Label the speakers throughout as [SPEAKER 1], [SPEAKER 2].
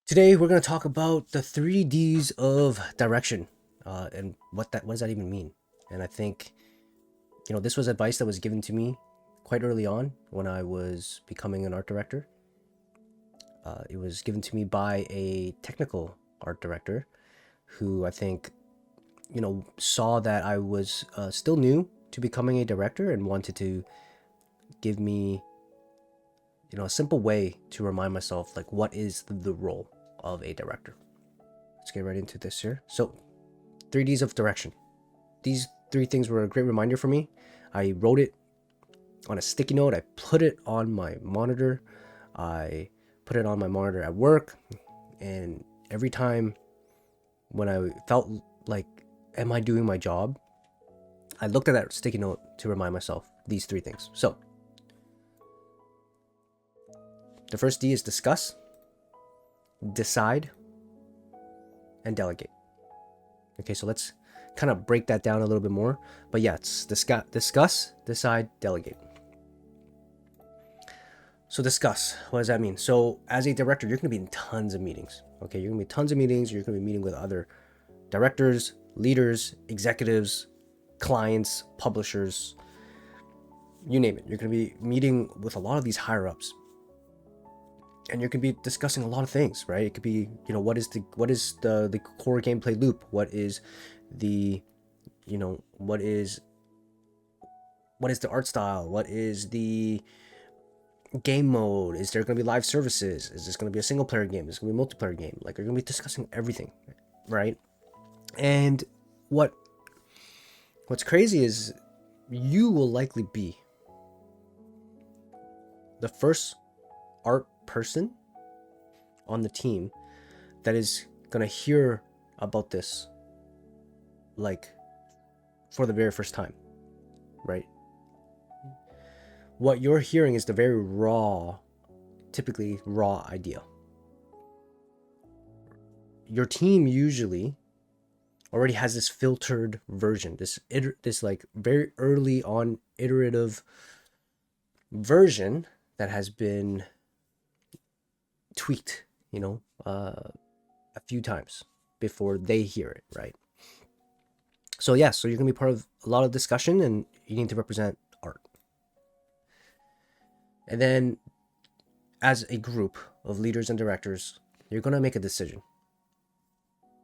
[SPEAKER 1] Today we're going to talk about the 3Ds of direction, and what does that even mean? And I think this was advice that was given to me quite early on when I was becoming an art director. It was given to me by a technical art director who I think saw that I was still new to becoming a director and wanted to give me a simple way to remind myself like what is the role of a director. Let's get right into this here. So, 3Ds of direction. These three things were a great reminder for me. I wrote it on a sticky note. I put it on my monitor. I put it on my monitor at work. And every time when I felt like, am I doing my job? I looked at that sticky note to remind myself these three things. So, the first D is discuss, decide, and delegate. Okay, so let's kind of break that down a little bit more. But yeah, it's discuss, decide, delegate. So discuss, what does that mean? So as a director, you're going to be in tons of meetings. Okay, you're going to be tons of meetings. You're going to be meeting with other directors, leaders, executives, clients, publishers, you name it. You're going to be meeting with a lot of these higher ups. And you could be discussing a lot of things, right? It could be, what is the core gameplay loop? What is the, what is the art style? What is the game mode? Is there going to be live services? Is this going to be a single player game? Is it going to be a multiplayer game? Like, you're going to be discussing everything, right? And what's crazy is you will likely be the first art person on the team that is gonna hear about this like for the very first time, right? What you're hearing is the very typically raw idea. Your team usually already has this filtered version, this like very early on iterative version that has been tweaked, a few times before they hear it, right? So yeah, so you're gonna be part of a lot of discussion, and you need to represent art. And then, as a group of leaders and directors, you're gonna make a decision,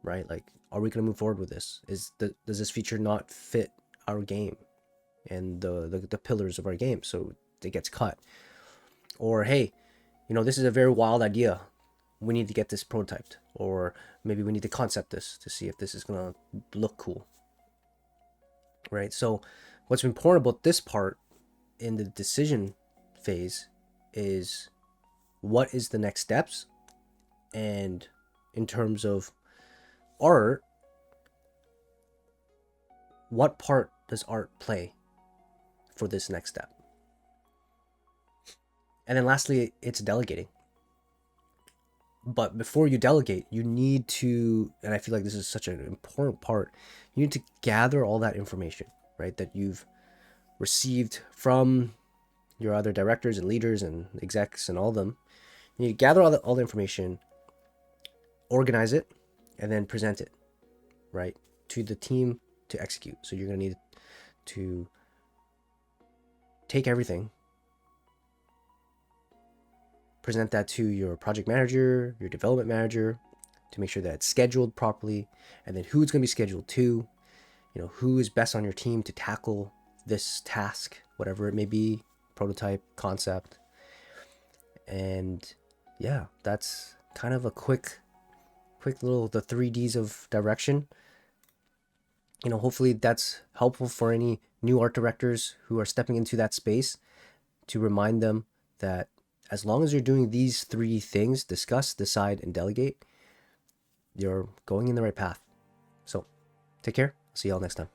[SPEAKER 1] right? Like, are we gonna move forward with this? Does this feature not fit our game and the pillars of our game, so it gets cut? Or hey, this is a very wild idea. We need to get this prototyped, or maybe we need to concept this to see if this is gonna look cool, right? So what's important about this part in the decision phase is what is the next steps, and in terms of art, what part does art play for this next step? And then lastly, it's delegating. But before you delegate, you need to, and I feel like this is such an important part, you need to gather all that information, right, that you've received from your other directors and leaders and execs and all of them. You need to gather all the information, organize it, and then present it, right, to the team to execute. So you're going to need to take everything, present that to your project manager, your development manager, to make sure that it's scheduled properly, and then who it's going to be scheduled to, who is best on your team to tackle this task, whatever it may be, prototype, concept. And yeah, that's kind of a quick little, the 3Ds of direction. Hopefully that's helpful for any new art directors who are stepping into that space, to remind them that as long as you're doing these three things, discuss, decide, and delegate, you're going in the right path. So take care. See y'all next time.